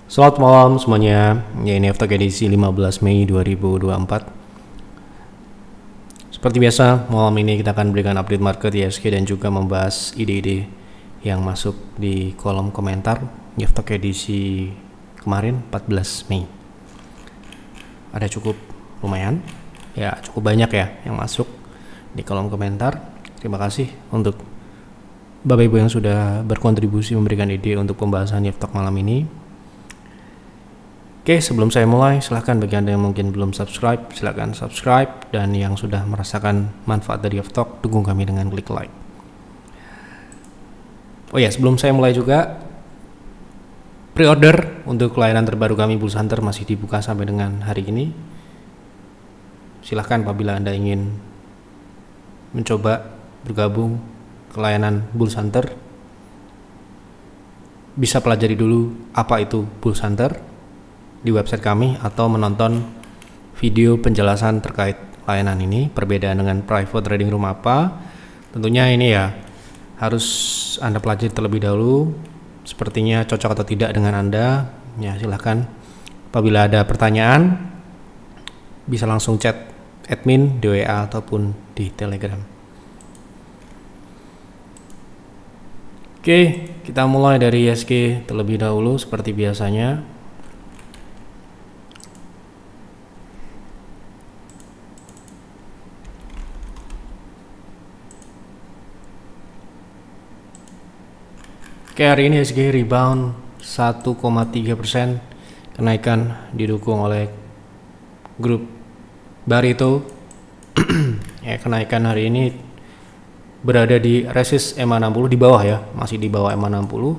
Selamat malam semuanya. Ya, ini After edisi 15 Mei 2024. Seperti biasa, malam ini kita akan berikan update market ISG dan juga membahas ide-ide yang masuk di kolom komentar di After edisi kemarin 14 Mei. Ada cukup lumayan, ya cukup banyak ya yang masuk di kolom komentar. Terima kasih untuk Bapak Ibu yang sudah berkontribusi memberikan ide untuk pembahasan Yeftok malam ini. Oke, sebelum saya mulai, silahkan bagi Anda yang mungkin belum subscribe, silahkan subscribe, dan yang sudah merasakan manfaat dari Yeftok, dukung kami dengan klik like. Oh ya, sebelum saya mulai juga, pre-order untuk layanan terbaru kami Bulls Hunter masih dibuka sampai dengan hari ini. Silahkan apabila Anda ingin mencoba bergabung ke layanan Bulls Hunter, bisa pelajari dulu apa itu Bulls Hunter di website kami atau menonton video penjelasan terkait layanan ini. Perbedaan dengan private trading room apa, tentunya ini ya harus Anda pelajari terlebih dahulu sepertinya cocok atau tidak dengan Anda. Ya, silahkan apabila ada pertanyaan bisa langsung chat admin di WA ataupun di Telegram. Oke, kita mulai dari ISG terlebih dahulu seperti biasanya. Oke, hari ini ISG rebound 1,3%, kenaikan didukung oleh grup Barito. Ya, kenaikan hari ini berada di resist EMA 60 di bawah ya, masih di bawah EMA 60,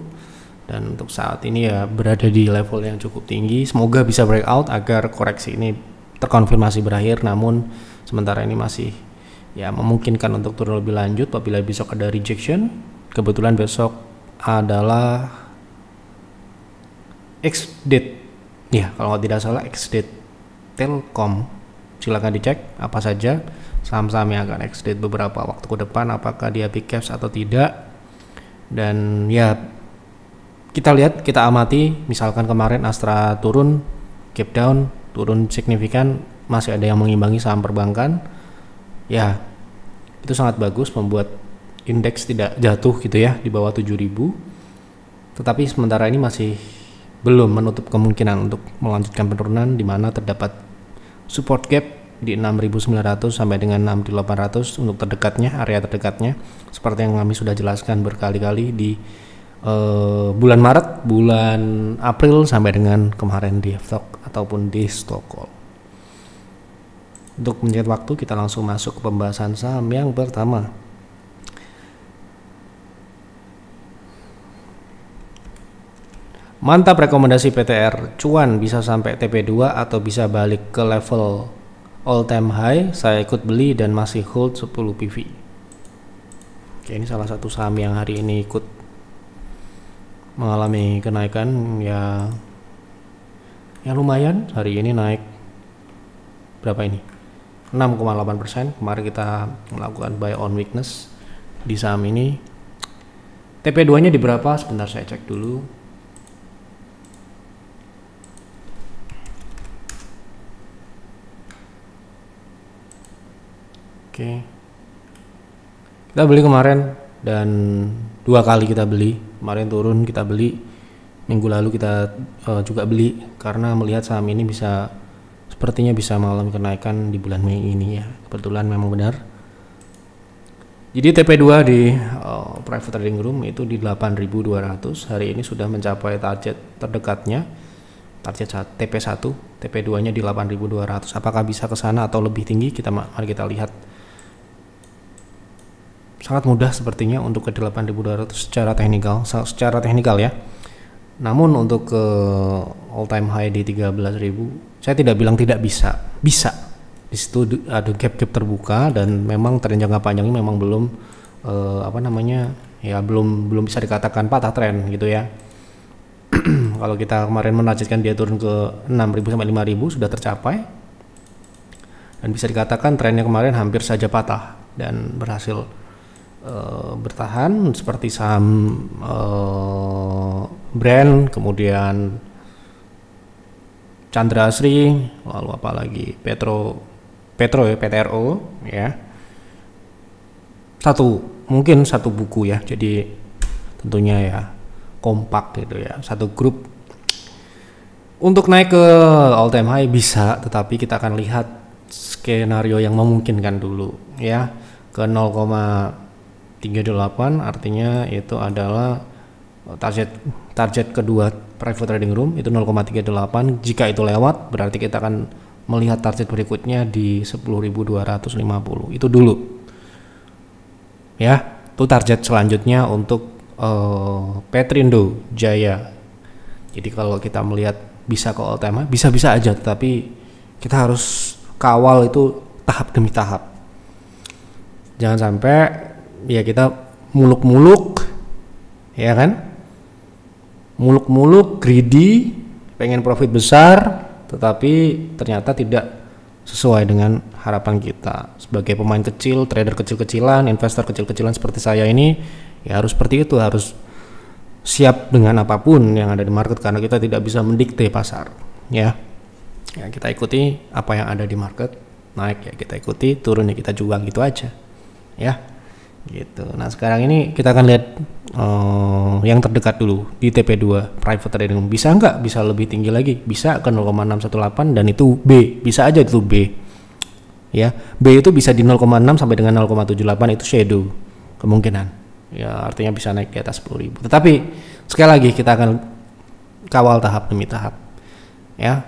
dan untuk saat ini ya berada di level yang cukup tinggi. Semoga bisa breakout agar koreksi ini terkonfirmasi berakhir, namun sementara ini masih ya memungkinkan untuk turun lebih lanjut apabila besok ada rejection. Kebetulan besok adalah ex-date ya, kalau tidak salah ex-date Telkom. Silakan dicek apa saja saham-saham yang akan ex-date beberapa waktu ke depan, apakah dia big caps atau tidak. Dan ya kita lihat, kita amati, misalkan kemarin Astra turun, gap down, turun signifikan, masih ada yang mengimbangi saham perbankan. Ya, itu sangat bagus membuat indeks tidak jatuh gitu ya di bawah 7.000. Tetapi sementara ini masih belum menutup kemungkinan untuk melanjutkan penurunan, di mana terdapat support gap di 6.900 sampai dengan 6.800 untuk terdekatnya, area terdekatnya, seperti yang kami sudah jelaskan berkali-kali di bulan Maret, bulan April, sampai dengan kemarin di Stock ataupun di Stockholm. Untuk menyingkat waktu, kita langsung masuk ke pembahasan saham yang pertama. Mantap rekomendasi PTR, cuan bisa sampai TP2 atau bisa balik ke level all time high. Saya ikut beli dan masih hold 10 PV. Oke, ini salah satu saham yang hari ini ikut mengalami kenaikan ya lumayan. Hari ini naik berapa ini? 6,8%. Kemarin kita melakukan buy on weakness di saham ini. TP2 nya di berapa? Sebentar saya cek dulu. Oke. Kita beli kemarin dan 2 kali kita beli. Kemarin turun kita beli, minggu lalu kita juga beli karena melihat saham ini sepertinya bisa mengalami kenaikan di bulan Mei ini ya. Kebetulan memang benar. Jadi TP2 di private trading room itu di 8.200. Hari ini sudah mencapai target terdekatnya, target TP1, TP2 nya di 8.200. Apakah bisa ke sana atau lebih tinggi? Mari kita lihat. Sangat mudah sepertinya untuk ke 8.200 secara teknikal ya. Namun untuk ke all time high di 13.000, saya tidak bilang tidak bisa. Di situ ada gap-gap terbuka dan memang tren jangka panjang ini memang belum belum bisa dikatakan patah tren gitu ya. Kalau kita kemarin menargetkan dia turun ke 6.000 sampai 5.000 sudah tercapai. Dan bisa dikatakan trennya kemarin hampir saja patah dan berhasil bertahan seperti saham brand, kemudian Chandra Asri, lalu apa lagi, Petro ya, PTRO ya. Mungkin satu buku ya, jadi tentunya ya kompak gitu ya, satu grup. Untuk naik ke all time high bisa, tetapi kita akan lihat skenario yang memungkinkan dulu ya, ke 0,38, artinya itu adalah target kedua private trading room itu 0,38. Jika itu lewat berarti kita akan melihat target berikutnya di 10.250 itu dulu ya. Itu target selanjutnya untuk Petrindo Jaya. Jadi kalau kita melihat bisa ke all time high, bisa-bisa aja, tetapi kita harus kawal itu tahap demi tahap. Jangan sampai ya kita muluk-muluk ya kan, muluk-muluk greedy, pengen profit besar, tetapi ternyata tidak sesuai dengan harapan kita. Sebagai pemain kecil, trader kecil-kecilan, investor kecil-kecilan seperti saya ini, ya harus seperti itu, harus siap dengan apapun yang ada di market, karena kita tidak bisa mendikte pasar ya. Ya kita ikuti apa yang ada di market, naik ya kita ikuti, turun ya kita jual, gitu aja ya gitu. Nah sekarang ini kita akan lihat yang terdekat dulu di TP2 private trading. Bisa nggak? Bisa lebih tinggi lagi, bisa ke 0,618 dan itu B, bisa aja itu B ya. B itu bisa di 0,6 sampai dengan 0,78, itu shadow kemungkinan ya, artinya bisa naik di atas 10.000. Tetapi sekali lagi kita akan kawal tahap demi tahap ya.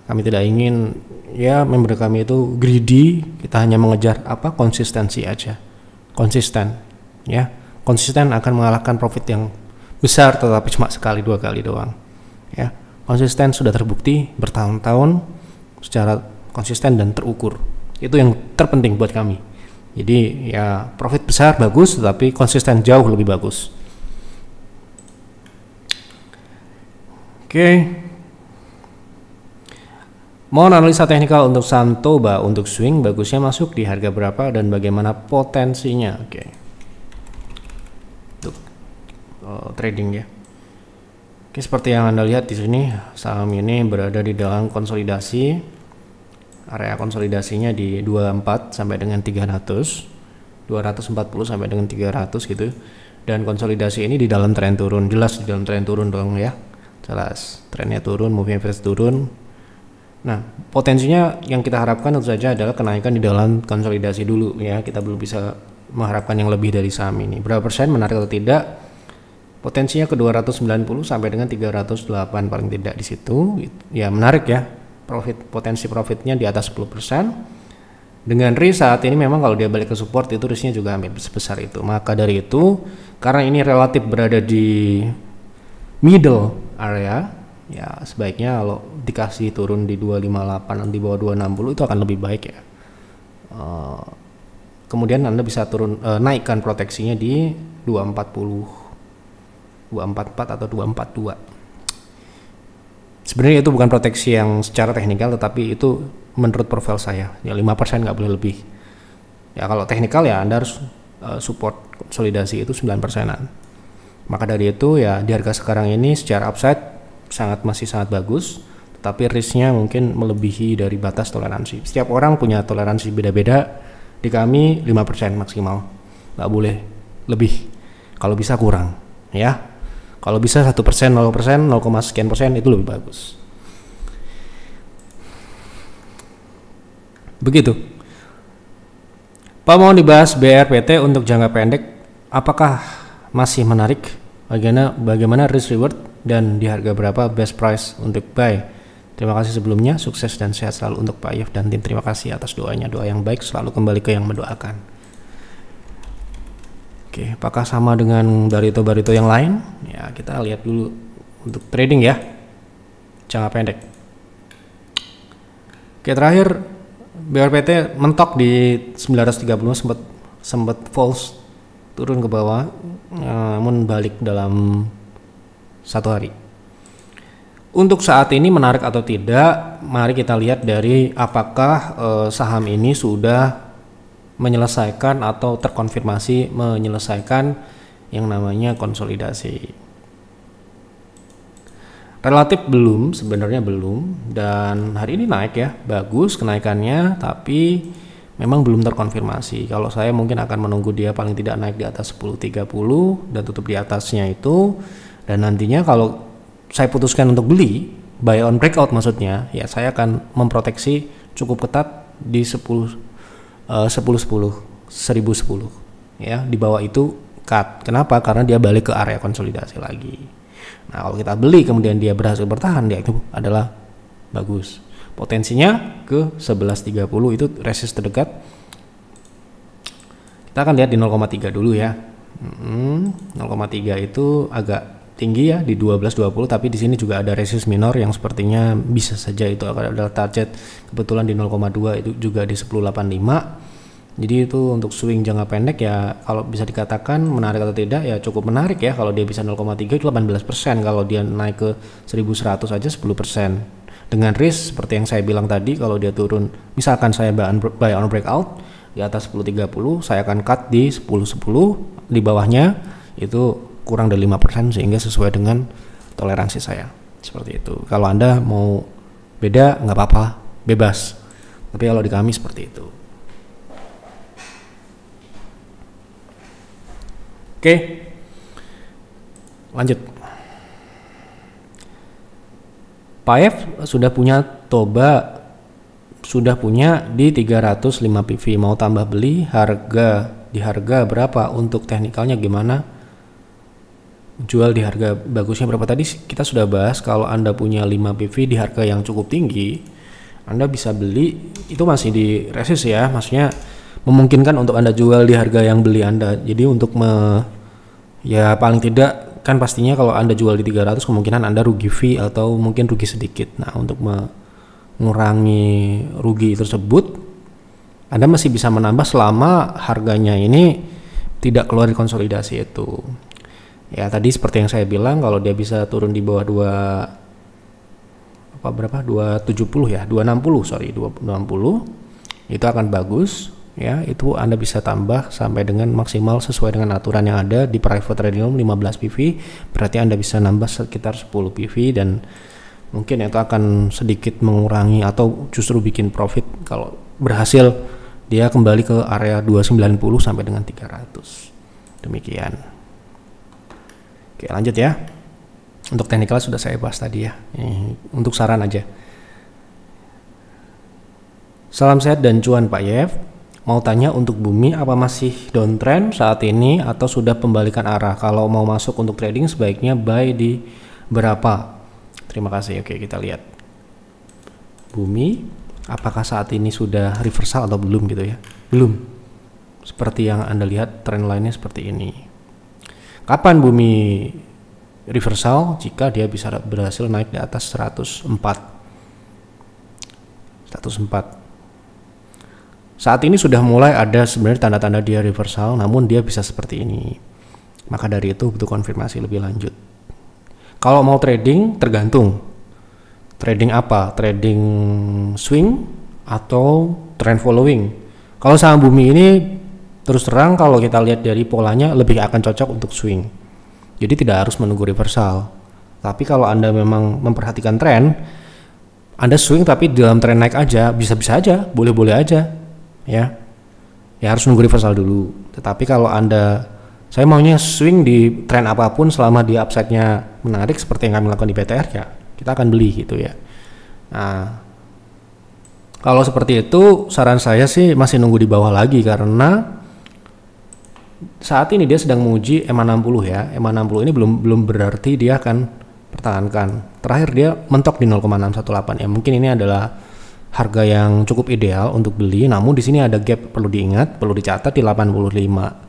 Kami tidak ingin ya member kami itu greedy, kita hanya mengejar apa, konsistensi aja, konsisten ya. Konsisten akan mengalahkan profit yang besar tetapi cuma sekali dua kali doang ya. Konsisten sudah terbukti bertahun-tahun secara konsisten dan terukur, itu yang terpenting buat kami. Jadi ya profit besar bagus, tetapi konsisten jauh lebih bagus. Oke. Mohon analisa teknikal untuk Santoba, untuk swing bagusnya masuk di harga berapa dan bagaimana potensinya. Oke. Untuk trading ya. Oke, seperti yang Anda lihat di sini, saham ini berada di dalam konsolidasi. Area konsolidasinya di 24 sampai dengan 300, 240 sampai dengan 300 gitu. Dan konsolidasi ini di dalam tren turun, jelas di dalam tren turun dong ya. Jelas trennya turun, moving average turun. Nah, potensinya yang kita harapkan tentu saja adalah kenaikan di dalam konsolidasi dulu ya. Kita belum bisa mengharapkan yang lebih dari saham ini. Berapa persen menarik atau tidak? Potensinya ke 290 sampai dengan 308 paling tidak di situ. Ya menarik ya. Potensi profitnya di atas 10%. Dengan risk saat ini memang kalau dia balik ke support itu risknya juga hampir sebesar itu. Maka dari itu, karena ini relatif berada di middle area, ya sebaiknya kalau dikasih turun di 258 di bawah 260 itu akan lebih baik ya. Kemudian Anda bisa naikkan proteksinya di 240, 244 atau 242. Sebenarnya itu bukan proteksi yang secara teknikal, tetapi itu menurut profil saya ya 5% nggak boleh lebih ya. Kalau teknikal ya Anda harus support konsolidasi itu 9%an. Maka dari itu ya di harga sekarang ini secara upside masih sangat bagus, tetapi risknya mungkin melebihi dari batas toleransi. Setiap orang punya toleransi beda-beda. Di kami 5% maksimal, nggak boleh lebih, kalau bisa kurang ya. Kalau bisa 1%, 0%, 0, sekian persen itu lebih bagus. Begitu. Pak, mau dibahas BRPT untuk jangka pendek, apakah masih menarik? Bagaimana risk reward dan di harga berapa best price untuk buy? Terima kasih sebelumnya, sukses dan sehat selalu untuk Pak Yef dan tim. Terima kasih atas doanya, doa yang baik selalu kembali ke yang mendoakan. Oke, apakah sama dengan barito yang lain? Ya, kita lihat dulu untuk trading ya, jangka pendek. Oke, terakhir BRPT mentok di 930, sempat false turun ke bawah, namun balik dalam satu hari. Untuk saat ini menarik atau tidak, mari kita lihat dari apakah saham ini sudah menyelesaikan atau terkonfirmasi menyelesaikan yang namanya konsolidasi. Relatif belum, sebenarnya belum, dan hari ini naik ya, bagus kenaikannya, tapi memang belum terkonfirmasi. Kalau saya mungkin akan menunggu dia paling tidak naik di atas 10.30 dan tutup di atasnya itu, dan nantinya kalau saya putuskan untuk beli, buy on breakout maksudnya, ya saya akan memproteksi cukup ketat di 1010 ya, di bawah itu cut. Kenapa? Karena dia balik ke area konsolidasi lagi. Nah, kalau kita beli kemudian dia berhasil bertahan, dia itu adalah bagus. Potensinya ke 11.30 itu resist terdekat. Kita akan lihat di 0,3 dulu ya. 0,3 itu agak tinggi ya di 12.20, tapi di sini juga ada resist minor yang sepertinya bisa saja itu adalah target. Kebetulan di 0,2 itu juga di 10.85. Jadi itu untuk swing jangka pendek ya, kalau bisa dikatakan menarik atau tidak ya cukup menarik ya. Kalau dia bisa 0,3 itu 18%, kalau dia naik ke 1100 aja 10%. Dengan risk seperti yang saya bilang tadi, kalau dia turun, misalkan saya buy on breakout di atas 10.30, saya akan cut di 10.10, di bawahnya itu kurang dari 5% sehingga sesuai dengan toleransi saya. Seperti itu. Kalau Anda mau beda nggak apa-apa, bebas. Tapi kalau di kami seperti itu. Oke, lanjut. Paev sudah punya Toba, sudah punya di 305 PV. Mau tambah beli, di harga berapa? Untuk teknikalnya gimana? Jual di harga bagusnya berapa? Tadi kita sudah bahas, kalau Anda punya 5 PV di harga yang cukup tinggi, Anda bisa beli, itu masih di resist ya, maksudnya memungkinkan untuk Anda jual di harga yang beli Anda. Jadi untuk ya paling tidak kan pastinya kalau Anda jual di 300 kemungkinan Anda rugi fee atau mungkin rugi sedikit. Nah, untuk mengurangi rugi tersebut, Anda masih bisa menambah selama harganya ini tidak keluar di konsolidasi itu. Ya tadi seperti yang saya bilang, kalau dia bisa turun di bawah 260 ya, 260 itu akan bagus. Ya, itu Anda bisa tambah sampai dengan maksimal sesuai dengan aturan yang ada di private trading room 15 PV, berarti Anda bisa nambah sekitar 10 PV, dan mungkin itu akan sedikit mengurangi atau justru bikin profit kalau berhasil dia kembali ke area 290 sampai dengan 300. Demikian. Oke, lanjut ya. Untuk teknikal sudah saya bahas tadi ya. Untuk saran aja. Salam sehat dan cuan Pak Yev. Mau tanya untuk bumi, apa masih downtrend saat ini atau sudah pembalikan arah? Kalau mau masuk untuk trading sebaiknya buy di berapa? Terima kasih. Oke, kita lihat. Bumi, apakah saat ini sudah reversal atau belum gitu ya? Belum. Seperti yang Anda lihat, trend line-nya seperti ini. Kapan bumi reversal? Jika dia bisa berhasil naik di atas 104. Saat ini sudah mulai ada sebenarnya tanda-tanda dia reversal, namun dia bisa seperti ini. Maka dari itu butuh konfirmasi lebih lanjut. Kalau mau trading, tergantung. Trading apa? Trading swing atau trend following? Kalau saham bumi ini terus terang kalau kita lihat dari polanya lebih akan cocok untuk swing. Jadi tidak harus menunggu reversal. Tapi kalau Anda memang memperhatikan tren, Anda swing tapi dalam tren naik aja, bisa-bisa aja, boleh-boleh aja. Ya harus nunggu reversal dulu. Tetapi kalau saya maunya swing di tren apapun selama di upside-nya menarik seperti yang kami lakukan di BTR, ya kita akan beli gitu ya. Nah, kalau seperti itu saran saya sih masih nunggu di bawah lagi, karena saat ini dia sedang menguji EMA 60 ya. EMA 60 ini belum berarti dia akan pertahankan. Terakhir dia mentok di 0,618 ya. Mungkin ini adalah harga yang cukup ideal untuk beli, namun di sini ada gap, perlu diingat, perlu dicatat di 85.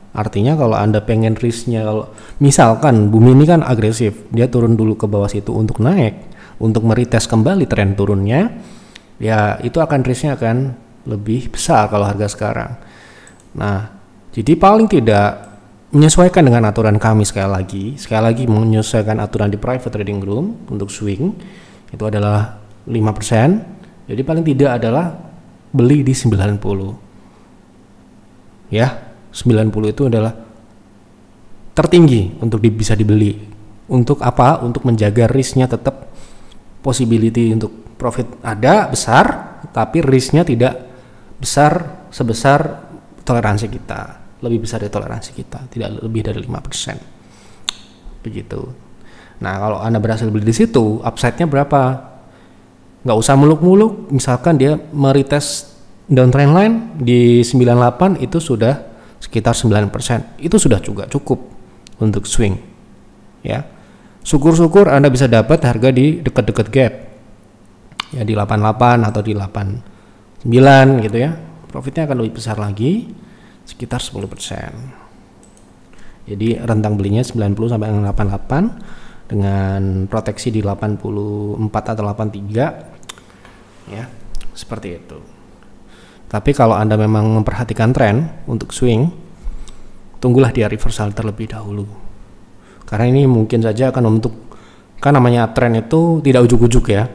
Artinya kalau Anda pengen risknya, kalau misalkan bumi ini kan agresif, dia turun dulu ke bawah situ untuk naik, untuk meretest kembali tren turunnya, ya itu akan risknya akan lebih besar kalau harga sekarang. Nah, jadi paling tidak menyesuaikan dengan aturan kami, sekali lagi menyesuaikan aturan di private trading room untuk swing itu adalah 5%. Jadi paling tidak adalah beli di 90. Ya, 90 itu adalah tertinggi untuk bisa dibeli. Untuk apa? Untuk menjaga risknya tetap possibility untuk profit ada besar, tapi risknya tidak besar sebesar toleransi kita, lebih besar dari toleransi kita, tidak lebih dari 5%. Begitu. Nah, kalau Anda berhasil beli di situ, upside-nya berapa? Nggak usah muluk-muluk, misalkan dia meretest downtrend line di 98 itu sudah sekitar 9%. Itu sudah juga cukup untuk swing. Ya. Syukur-syukur Anda bisa dapat harga di dekat-dekat gap. Ya, di 88 atau di 89 gitu ya. Profitnya akan lebih besar lagi, sekitar 10%. Jadi rentang belinya 90 sampai 88 dengan proteksi di 84 atau 83 ya, seperti itu. Tapi kalau Anda memang memperhatikan tren untuk swing, tunggulah dia reversal terlebih dahulu. Karena ini mungkin saja akan membentuk, kan namanya tren itu tidak ujuk-ujuk ya.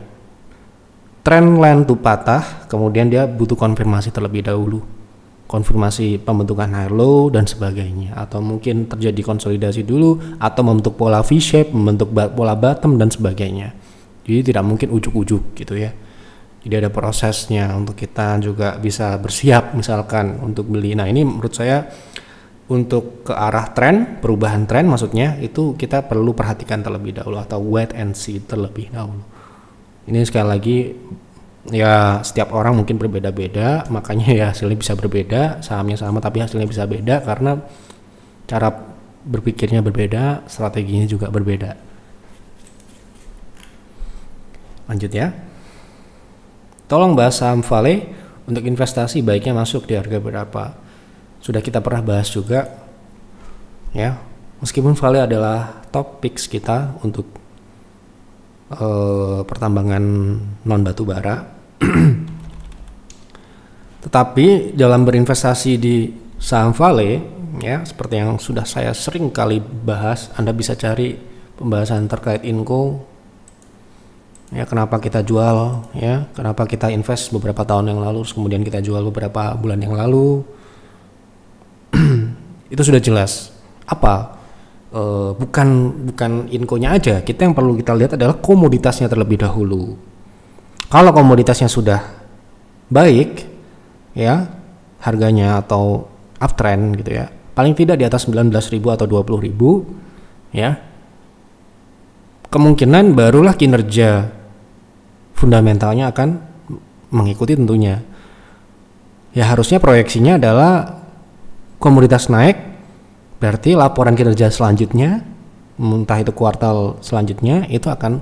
Tren line itu patah, kemudian dia butuh konfirmasi terlebih dahulu. Konfirmasi pembentukan high low dan sebagainya, atau mungkin terjadi konsolidasi dulu, atau membentuk pola V-shape, membentuk pola bottom dan sebagainya. Jadi tidak mungkin ujuk-ujuk gitu ya. Jadi ada prosesnya untuk kita juga bisa bersiap misalkan untuk beli. Nah, ini menurut saya untuk ke arah tren, perubahan tren maksudnya, itu kita perlu perhatikan terlebih dahulu atau wait and see terlebih dahulu. Ini sekali lagi ya, setiap orang mungkin berbeda-beda, makanya ya hasilnya bisa berbeda, sahamnya sama tapi hasilnya bisa beda karena cara berpikirnya berbeda, strateginya juga berbeda. Lanjut ya. Tolong bahas saham Vale, untuk investasi baiknya masuk di harga berapa? Sudah kita pernah bahas juga ya. Meskipun Vale adalah top picks kita untuk pertambangan non batu bara, tetapi dalam berinvestasi di saham Vale ya, seperti yang sudah saya sering kali bahas, Anda bisa cari pembahasan terkait Inco ya, kenapa kita jual ya, kenapa kita invest beberapa tahun yang lalu, kemudian kita jual beberapa bulan yang lalu. Itu sudah jelas. Apa? Bukan inkonya aja, kita yang perlu kita lihat adalah komoditasnya terlebih dahulu. Kalau komoditasnya sudah baik ya, harganya atau uptrend gitu ya, paling tidak di atas 19.000 atau 20.000 ya, kemungkinan barulah kinerja fundamentalnya akan mengikuti tentunya. Ya harusnya proyeksinya adalah komoditas naik, berarti laporan kinerja selanjutnya, entah itu kuartal selanjutnya, itu akan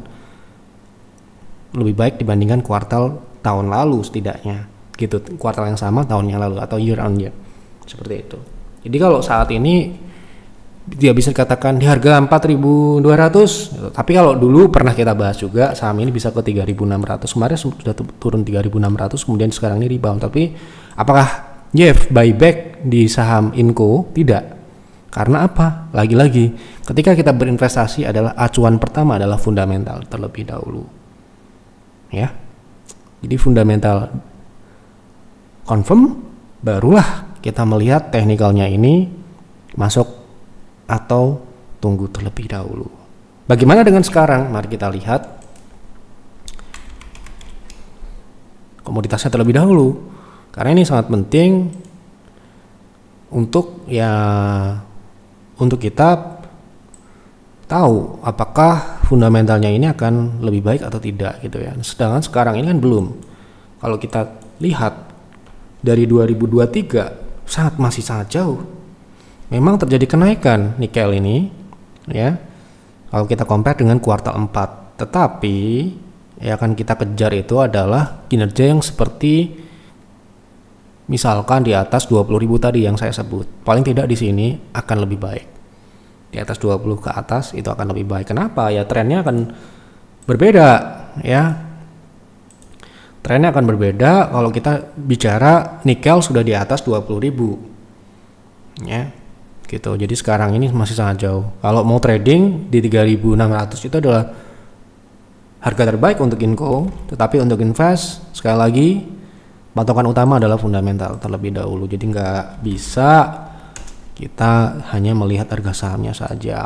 lebih baik dibandingkan kuartal tahun lalu setidaknya, gitu. Kuartal yang sama tahun yang lalu atau year on year, seperti itu. Jadi kalau saat ini dia bisa dikatakan di harga 4.200 gitu. Tapi kalau dulu pernah kita bahas juga, saham ini bisa ke 3.600. Kemarin sudah turun 3.600, kemudian sekarang ini rebound. Tapi apakah Jeff buyback di saham Inco? Tidak. Karena apa? Lagi-lagi ketika kita berinvestasi adalah acuan pertama adalah fundamental terlebih dahulu. Ya. Jadi fundamental confirm, barulah kita melihat teknikalnya ini masuk atau tunggu terlebih dahulu. Bagaimana dengan sekarang? Mari kita lihat komoditasnya terlebih dahulu, karena ini sangat penting untuk kita tahu apakah fundamentalnya ini akan lebih baik atau tidak gitu ya. Sedangkan sekarang ini kan belum. Kalau kita lihat dari 2023 masih sangat jauh. Memang terjadi kenaikan nikel ini ya, kalau kita compare dengan kuartal 4, tetapi yang akan kita kejar itu adalah kinerja yang seperti misalkan di atas 20.000 tadi yang saya sebut. Paling tidak di sini akan lebih baik. Di atas 20 ke atas itu akan lebih baik. Kenapa? Ya trennya akan berbeda ya. Trennya akan berbeda kalau kita bicara nikel sudah di atas 20.000 ya. Gitu. Jadi sekarang ini masih sangat jauh. Kalau mau trading di 3.600 itu adalah harga terbaik untuk Inco, tetapi untuk invest sekali lagi patokan utama adalah fundamental terlebih dahulu. Jadi nggak bisa kita hanya melihat harga sahamnya saja.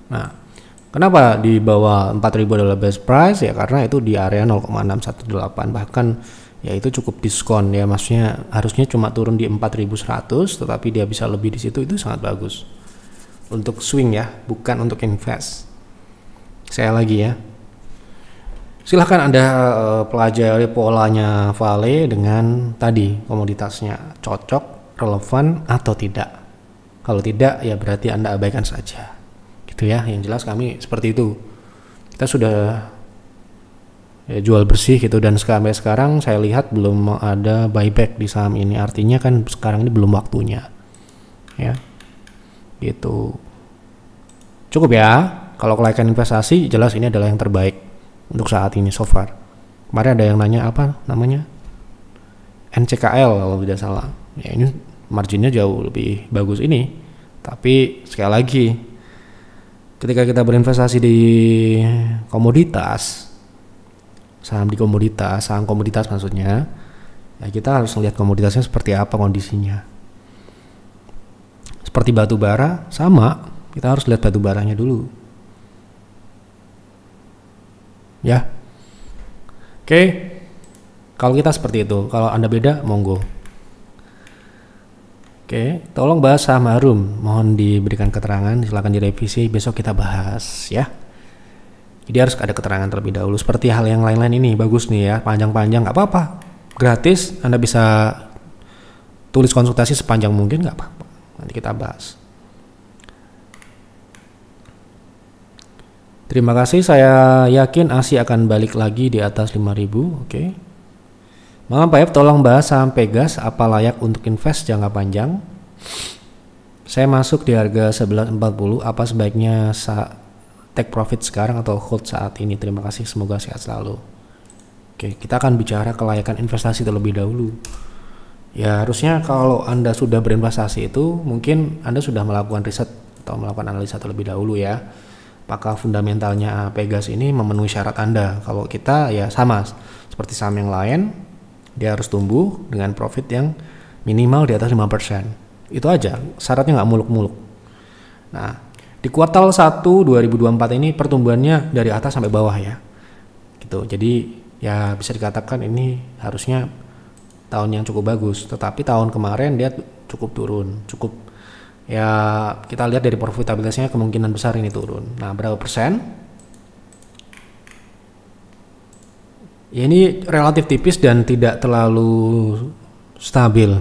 Nah, kenapa di bawah 4.000 adalah best price ya, karena itu di area 0,618, bahkan ya itu cukup diskon ya, maksudnya harusnya cuma turun di 4.100 tetapi dia bisa lebih di situ, itu sangat bagus untuk swing ya, bukan untuk invest. Saya lagi ya, silahkan Anda pelajari polanya Vale dengan tadi komoditasnya cocok, relevan atau tidak. Kalau tidak ya berarti Anda abaikan saja gitu ya. Yang jelas kami seperti itu, kita sudah ya jual bersih gitu, dan sampai sekarang saya lihat belum ada buyback di saham ini, artinya kan sekarang ini belum waktunya ya gitu. Cukup ya, kalau kelaikan investasi jelas ini adalah yang terbaik untuk saat ini so far. Kemarin ada yang nanya apa namanya NCKL kalau tidak salah ya, ini marginnya jauh lebih bagus ini, tapi sekali lagi ketika kita berinvestasi di komoditas, saham komoditas maksudnya, ya kita harus lihat komoditasnya seperti apa kondisinya. Seperti batu bara sama, kita harus lihat batu baranya dulu. Ya. Oke. Kalau kita seperti itu, kalau Anda beda monggo. Oke, tolong bahas saham Harum, mohon diberikan keterangan, silakan direvisi, besok kita bahas ya. Jadi harus ada keterangan terlebih dahulu. Seperti hal yang lain-lain ini bagus nih ya, panjang-panjang nggak apa-apa, gratis, Anda bisa tulis konsultasi sepanjang mungkin, nggak apa-apa, nanti kita bahas. Terima kasih, saya yakin ASI akan balik lagi di atas 5.000. Oke. Mang Pak F, tolong bahas saham Pegas, apa layak untuk invest jangka panjang? Saya masuk di harga 11.40, apa sebaiknya take profit sekarang atau hold saat ini? Terima kasih, semoga sehat selalu. Oke, kita akan bicara kelayakan investasi terlebih dahulu. Ya harusnya kalau Anda sudah berinvestasi itu mungkin Anda sudah melakukan riset atau melakukan analisa terlebih dahulu ya. Apakah fundamentalnya Pegas ini memenuhi syarat Anda? Kalau kita ya sama seperti saham yang lain, dia harus tumbuh dengan profit yang minimal di atas 5%. Itu aja, syaratnya nggak muluk-muluk. Nah, di kuartal 1 2024 ini pertumbuhannya dari atas sampai bawah ya. Gitu. Jadi ya bisa dikatakan ini harusnya tahun yang cukup bagus, tetapi tahun kemarin dia cukup turun, cukup ya kita lihat dari profitabilitasnya kemungkinan besar ini turun. Nah, berapa persen? Ya ini relatif tipis dan tidak terlalu stabil.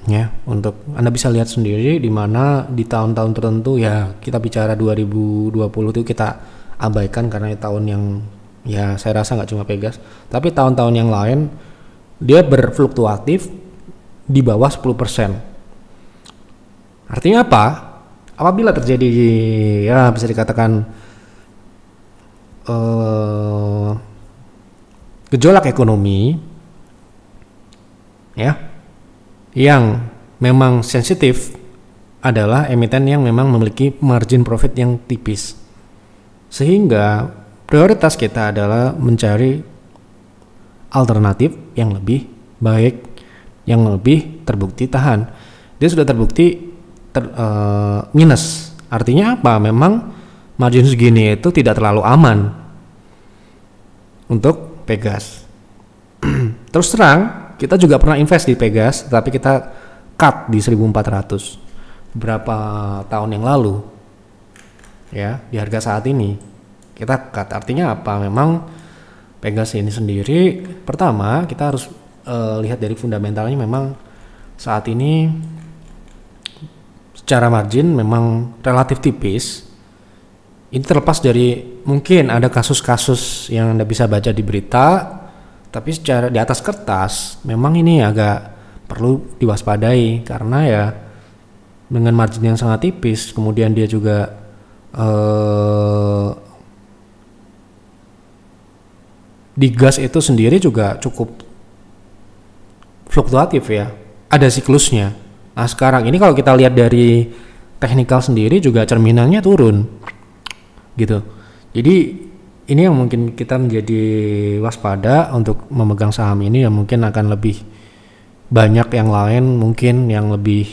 Ya, untuk Anda bisa lihat sendiri di mana di tahun-tahun tertentu ya, kita bicara 2020 itu kita abaikan karena tahun yang ya saya rasa nggak cuma Pegas, tapi tahun-tahun yang lain dia berfluktuatif di bawah 10%. Artinya apa? Apabila terjadi ya bisa dikatakan gejolak ekonomi ya yang memang sensitif adalah emiten yang memang memiliki margin profit yang tipis, sehingga prioritas kita adalah mencari alternatif yang lebih baik, yang lebih terbukti tahan. Dia sudah terbukti minus, artinya apa? Memang margin segini itu tidak terlalu aman untuk Pegas. Terus terang, kita juga pernah invest di Pegas, tapi kita cut di 1.400 beberapa tahun yang lalu. Ya, di harga saat ini kita cut. Artinya apa? Memang Pegas ini sendiri, pertama kita harus lihat dari fundamentalnya. Memang saat ini secara margin memang relatif tipis. Ini terlepas dari mungkin ada kasus-kasus yang Anda bisa baca di berita, tapi secara di atas kertas memang ini agak perlu diwaspadai karena ya dengan margin yang sangat tipis, kemudian dia juga di gas itu sendiri juga cukup fluktuatif ya, ada siklusnya. Nah sekarang ini kalau kita lihat dari teknikal sendiri juga cerminannya turun gitu. Jadi ini yang mungkin kita menjadi waspada untuk memegang saham ini, yang mungkin akan lebih banyak yang lain mungkin yang lebih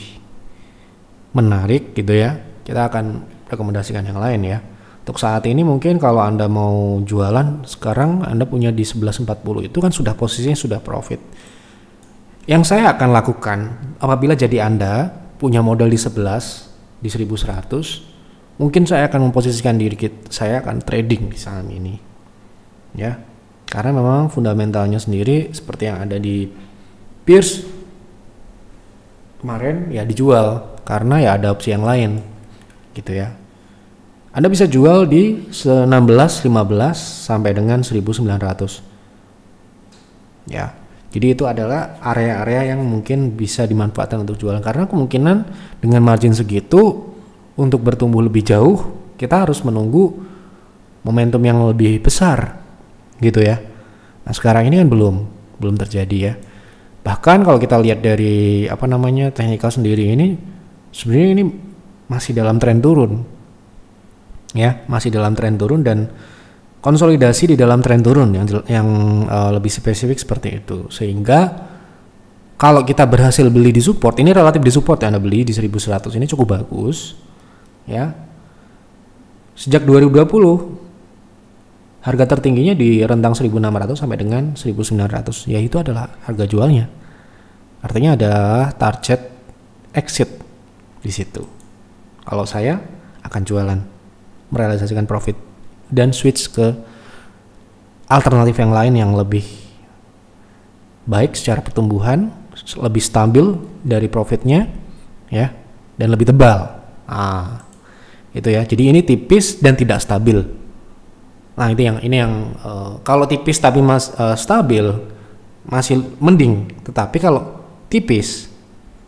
menarik gitu ya. Kita akan rekomendasikan yang lain ya. Untuk saat ini mungkin kalau Anda mau jualan sekarang Anda punya di 11.40 itu kan sudah posisinya sudah profit. Yang saya akan lakukan apabila jadi Anda punya modal di 11 di 1100, mungkin saya akan memposisikan diri saya akan trading di saham ini. Ya. Karena memang fundamentalnya sendiri seperti yang ada di Pierce kemarin ya dijual karena ya ada opsi yang lain gitu ya. Anda bisa jual di 16.15 sampai dengan 1.900 ya. Jadi itu adalah area-area yang mungkin bisa dimanfaatkan untuk jualan, karena kemungkinan dengan margin segitu untuk bertumbuh lebih jauh kita harus menunggu momentum yang lebih besar gitu ya. Nah sekarang ini kan belum terjadi ya. Bahkan kalau kita lihat dari technical sendiri ini sebenarnya ini masih dalam tren turun ya, masih dalam tren turun dan konsolidasi di dalam tren turun yang lebih spesifik seperti itu. Sehingga kalau kita berhasil beli di support, ini relatif di support ya, Anda beli di 1100 ini cukup bagus ya. Sejak 2020 harga tertingginya di rentang 1.600 sampai dengan 1.900 ya, itu adalah harga jualnya. Artinya ada target exit di situ. Kalau saya akan jualan, merealisasikan profit dan switch ke alternatif yang lain yang lebih baik secara pertumbuhan, lebih stabil dari profitnya ya, dan lebih tebal. Itu ya. Jadi ini tipis dan tidak stabil. Nah ini yang kalau tipis tapi stabil masih mending, tetapi kalau tipis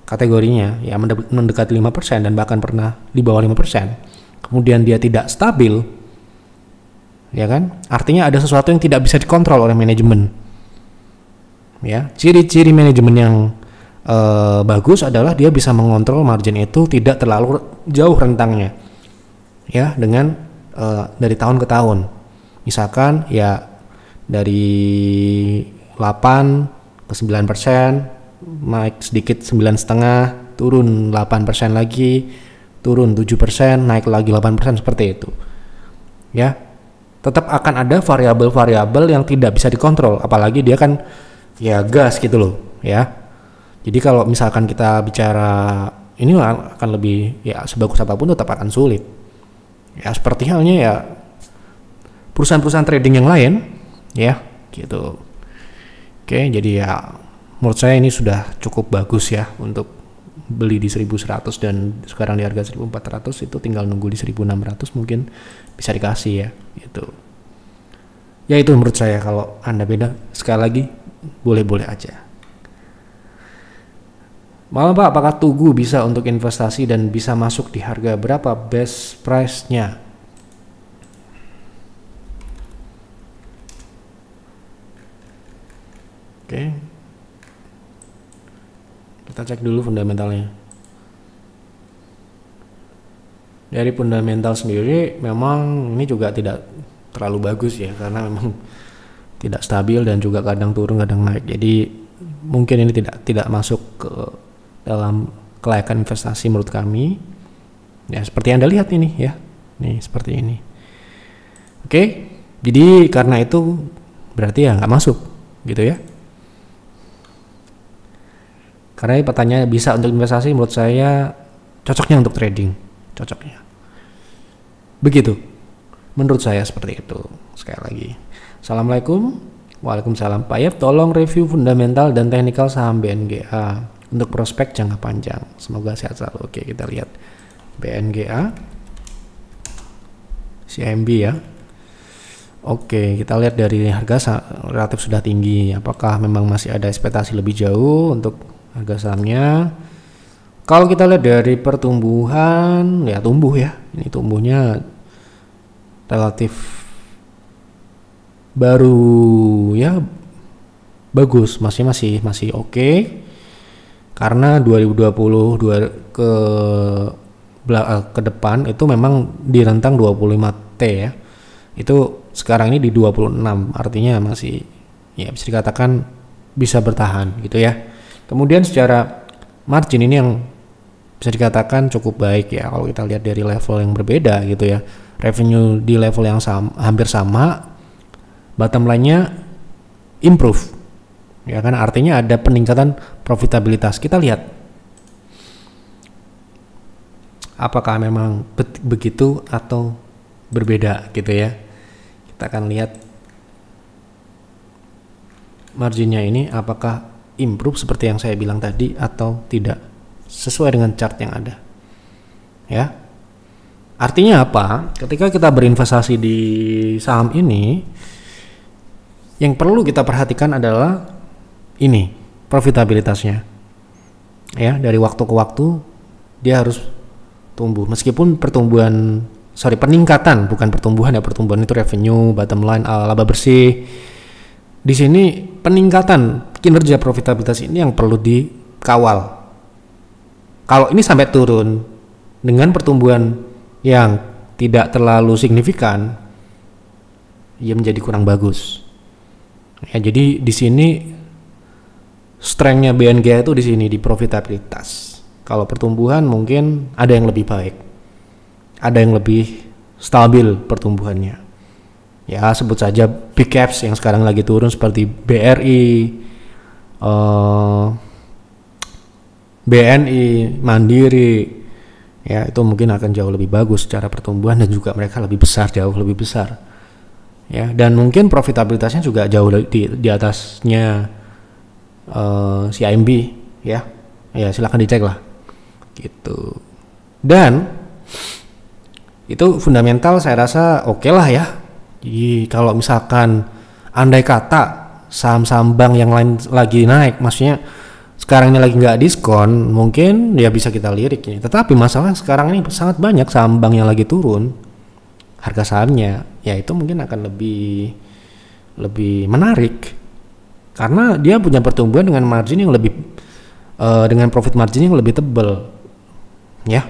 kategorinya ya mendekati 5% dan bahkan pernah di bawah 5%. Kemudian dia tidak stabil, ya kan? Artinya ada sesuatu yang tidak bisa dikontrol oleh manajemen. Ya, ciri-ciri manajemen yang bagus adalah dia bisa mengontrol margin itu tidak terlalu jauh rentangnya, ya, dengan dari tahun ke tahun. Misalkan ya dari 8 ke 9%, naik sedikit 9,5, turun 8% lagi, turun 7%, naik lagi 8%, seperti itu. Ya. Tetap akan ada variabel-variabel yang tidak bisa dikontrol, apalagi dia kan ya gas gitu loh, ya. Jadi kalau misalkan kita bicara ini akan lebih ya sebagus apapun tetap akan sulit. Ya seperti halnya ya perusahaan-perusahaan trading yang lain, ya, gitu. Oke, jadi ya menurut saya ini sudah cukup bagus ya untuk beli di 1.100 dan sekarang di harga 1.400, itu tinggal nunggu di 1.600 mungkin bisa dikasih ya, gitu. Ya itu menurut saya. Kalau Anda beda, sekali lagi boleh-boleh aja. Malam Pak, apakah Tugu bisa untuk investasi dan bisa masuk di harga berapa best price-nya? Oke. Kita cek dulu fundamentalnya. Dari fundamental sendiri memang ini juga tidak terlalu bagus ya, karena memang tidak stabil dan juga kadang turun kadang naik. Jadi mungkin ini tidak masuk ke dalam kelayakan investasi menurut kami. Ya seperti Anda lihat ini ya. Nih seperti ini. Oke. Jadi karena itu berarti ya nggak masuk gitu ya. Karena pertanyaannya bisa untuk investasi, menurut saya cocoknya untuk trading, cocoknya. Begitu, menurut saya seperti itu. Sekali lagi, Assalamualaikum. Waalaikumsalam. Pak Yep, tolong review fundamental dan teknikal saham BNGA untuk prospek jangka panjang. Semoga sehat selalu. Oke, kita lihat BNGA, CMB ya. Oke, kita lihat dari harga relatif sudah tinggi. Apakah memang masih ada ekspektasi lebih jauh untuk harga sahamnya? Kalau kita lihat dari pertumbuhan, ya tumbuh ya. Ini tumbuhnya relatif baru ya, bagus, masih oke. Karena 2020 ke depan itu memang di rentang 25T ya. Itu sekarang ini di 26, artinya masih ya bisa dikatakan bisa bertahan gitu ya. Kemudian secara margin ini yang bisa dikatakan cukup baik ya kalau kita lihat dari level yang berbeda gitu ya. Revenue di level yang hampir sama, bottom line-nya improve. Ya kan, artinya ada peningkatan profitabilitas. Kita lihat apakah memang begitu atau berbeda gitu ya. Kita akan lihat marginnya ini apakah improve seperti yang saya bilang tadi atau tidak, sesuai dengan chart yang ada ya. Artinya apa? Ketika kita berinvestasi di saham ini, yang perlu kita perhatikan adalah ini profitabilitasnya ya. Dari waktu ke waktu dia harus tumbuh, meskipun peningkatan, bukan pertumbuhan ya. Pertumbuhan itu revenue, bottom line, laba bersih. Di sini peningkatan kinerja profitabilitas ini yang perlu dikawal. Kalau ini sampai turun dengan pertumbuhan yang tidak terlalu signifikan, ia menjadi kurang bagus. Ya, jadi di sini strength-nya BNG itu di sini di profitabilitas. Kalau pertumbuhan mungkin ada yang lebih baik, ada yang lebih stabil pertumbuhannya. Ya, sebut saja big caps yang sekarang lagi turun seperti BRI, BNI, Mandiri. Ya, itu mungkin akan jauh lebih bagus secara pertumbuhan dan juga mereka lebih besar, jauh lebih besar. Ya, dan mungkin profitabilitasnya juga jauh di atasnya CIMB ya. Ya, silakan dicek lah. Gitu. Dan itu fundamental saya rasa oke lah ya. Jadi kalau misalkan andai kata saham-saham bank yang lain lagi naik, maksudnya sekarang ini lagi nggak diskon, mungkin ya bisa kita lirik ini. Tetapi masalah sekarang ini sangat banyak saham bank yang lagi turun harga sahamnya, ya itu mungkin akan lebih menarik karena dia punya pertumbuhan dengan margin yang lebih dengan profit margin yang lebih tebal ya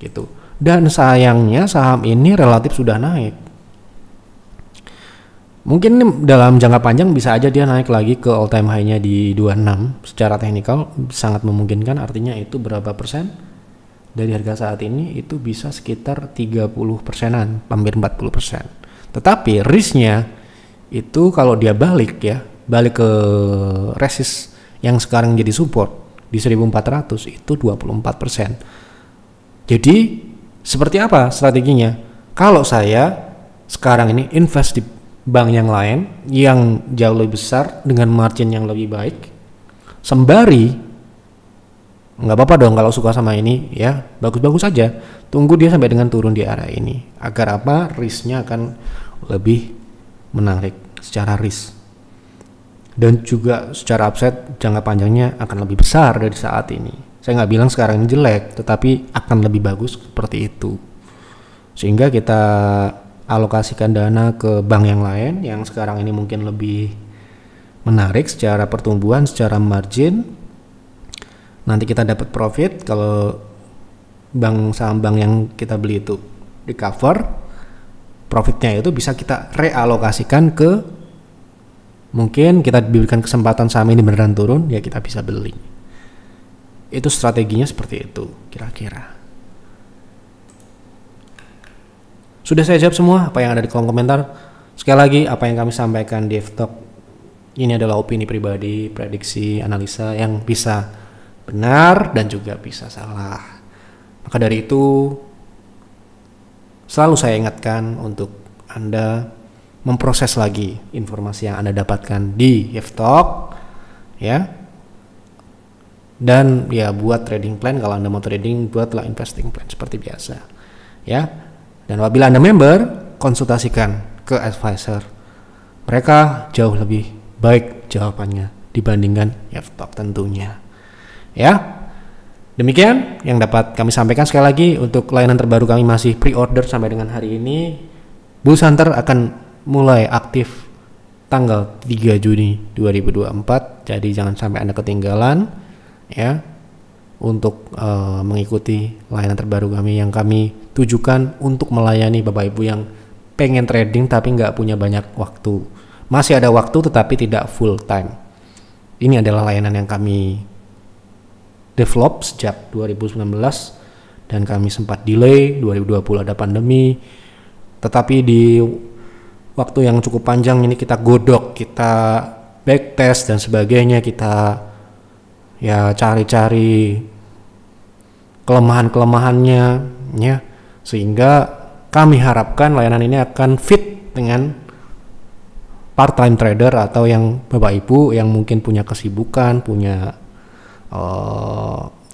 gitu. Dan sayangnya saham ini relatif sudah naik. Mungkin dalam jangka panjang bisa aja dia naik lagi ke all time high-nya di 26. Secara teknikal sangat memungkinkan, artinya itu berapa persen dari harga saat ini itu bisa sekitar 30%-an, hampir 40%. Tetapi risk-nya itu kalau dia balik ke resist yang sekarang jadi support di 1400 itu 24%. Jadi seperti apa strateginya? Kalau saya sekarang ini invest di bank yang lain yang jauh lebih besar dengan margin yang lebih baik, sembari nggak apa-apa dong kalau suka sama ini ya, bagus-bagus aja, tunggu dia sampai dengan turun di area ini, agar apa, risknya akan lebih menarik secara risk dan juga secara upside jangka panjangnya akan lebih besar dari saat ini. Saya nggak bilang sekarang ini jelek, tetapi akan lebih bagus seperti itu, sehingga kita alokasikan dana ke bank yang lain yang sekarang ini mungkin lebih menarik secara pertumbuhan, secara margin. Nanti kita dapat profit kalau saham bank yang kita beli itu di cover, profitnya itu bisa kita realokasikan ke, mungkin kita diberikan kesempatan saham ini beneran turun, ya kita bisa beli. Itu strateginya seperti itu kira-kira. Sudah saya jawab semua apa yang ada di kolom komentar. Sekali lagi, apa yang kami sampaikan di F-Talk ini adalah opini pribadi, prediksi, analisa yang bisa benar dan juga bisa salah. Maka dari itu selalu saya ingatkan untuk Anda memproses lagi informasi yang Anda dapatkan di F-Talk ya. Dan ya, buat trading plan, kalau Anda mau trading, buatlah investing plan seperti biasa ya. Dan apabila Anda member, konsultasikan ke advisor. Mereka jauh lebih baik jawabannya dibandingkan F-Talk tentunya. Ya. Demikian yang dapat kami sampaikan. Sekali lagi, untuk layanan terbaru kami masih pre-order sampai dengan hari ini. Bulls Hunter akan mulai aktif tanggal 3 Juni 2024. Jadi jangan sampai Anda ketinggalan ya untuk mengikuti layanan terbaru kami yang kami tujukan untuk melayani Bapak Ibu yang pengen trading tapi nggak punya banyak waktu. Masih ada waktu tetapi tidak full time. Ini adalah layanan yang kami develop sejak 2019 dan kami sempat delay 2020 ada pandemi, tetapi di waktu yang cukup panjang ini kita godok, kita backtest dan sebagainya, kita ya cari-cari kelemahan-kelemahannya ya, sehingga kami harapkan layanan ini akan fit dengan part-time trader atau yang Bapak Ibu yang mungkin punya kesibukan, punya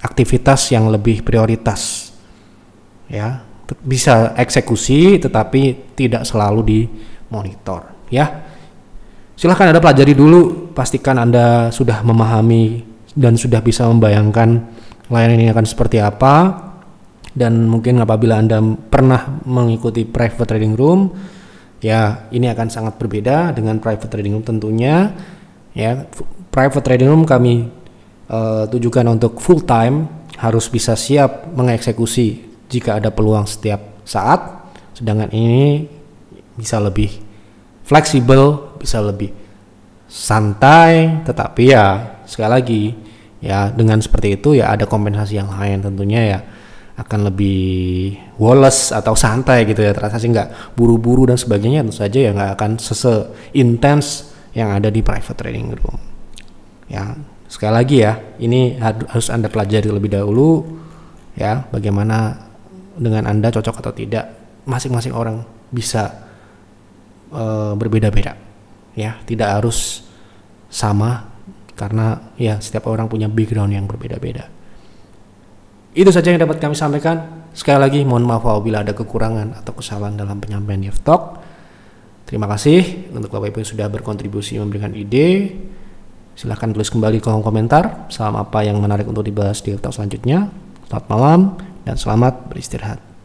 aktivitas yang lebih prioritas ya, bisa eksekusi tetapi tidak selalu dimonitor ya. Silahkan Anda pelajari dulu, pastikan Anda sudah memahami dan sudah bisa membayangkan layanan ini akan seperti apa. Dan mungkin apabila Anda pernah mengikuti private trading room, ya ini akan sangat berbeda dengan private trading room tentunya. Ya, private trading room kami tujukan untuk full time, harus bisa siap mengeksekusi jika ada peluang setiap saat. Sedangkan ini bisa lebih fleksibel, bisa lebih santai, tetapi ya sekali lagi ya dengan seperti itu ya ada kompensasi yang lain tentunya ya, akan lebih woles atau santai gitu ya, transaksi nggak buru-buru dan sebagainya, tentu saja ya nggak akan intens yang ada di private trading room ya. Sekali lagi ya, ini harus Anda pelajari lebih dahulu ya, bagaimana dengan Anda cocok atau tidak. Masing-masing orang bisa berbeda-beda ya, tidak harus sama karena ya setiap orang punya background yang berbeda-beda. Itu saja yang dapat kami sampaikan. Sekali lagi mohon maaf apabila ada kekurangan atau kesalahan dalam penyampaian F Talk. Terima kasih untuk Bapak Ibu yang sudah berkontribusi memberikan ide. Silahkan tulis kembali di kolom komentar salam apa yang menarik untuk dibahas di F Talk selanjutnya. Selamat malam dan selamat beristirahat.